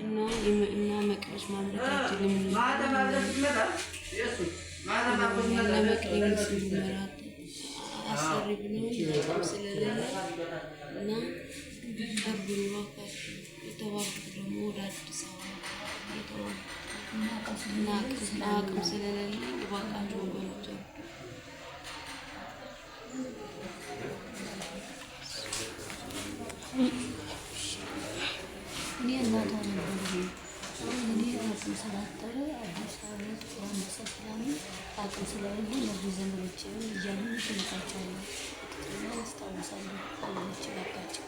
እና መቅረሽ ማምለካችን አሰሪ ብለው ስለሌለ እና ቀርቡን እባካችሁ የተባልኩት ደግሞ ወደ አዲስ አበባ እና አቅም ስለሌለ እባካችሁ ወገኖች እኔ እናቷ ነበር እኔ አቅም ስላጠረ አዲስ አበባ ሰላም አቅም ስለሌለ ለዚህ ዘመዶቼን እያሉ ትልቃቸዋለሁ። አስታውሳለሁ። አለች በቃቸው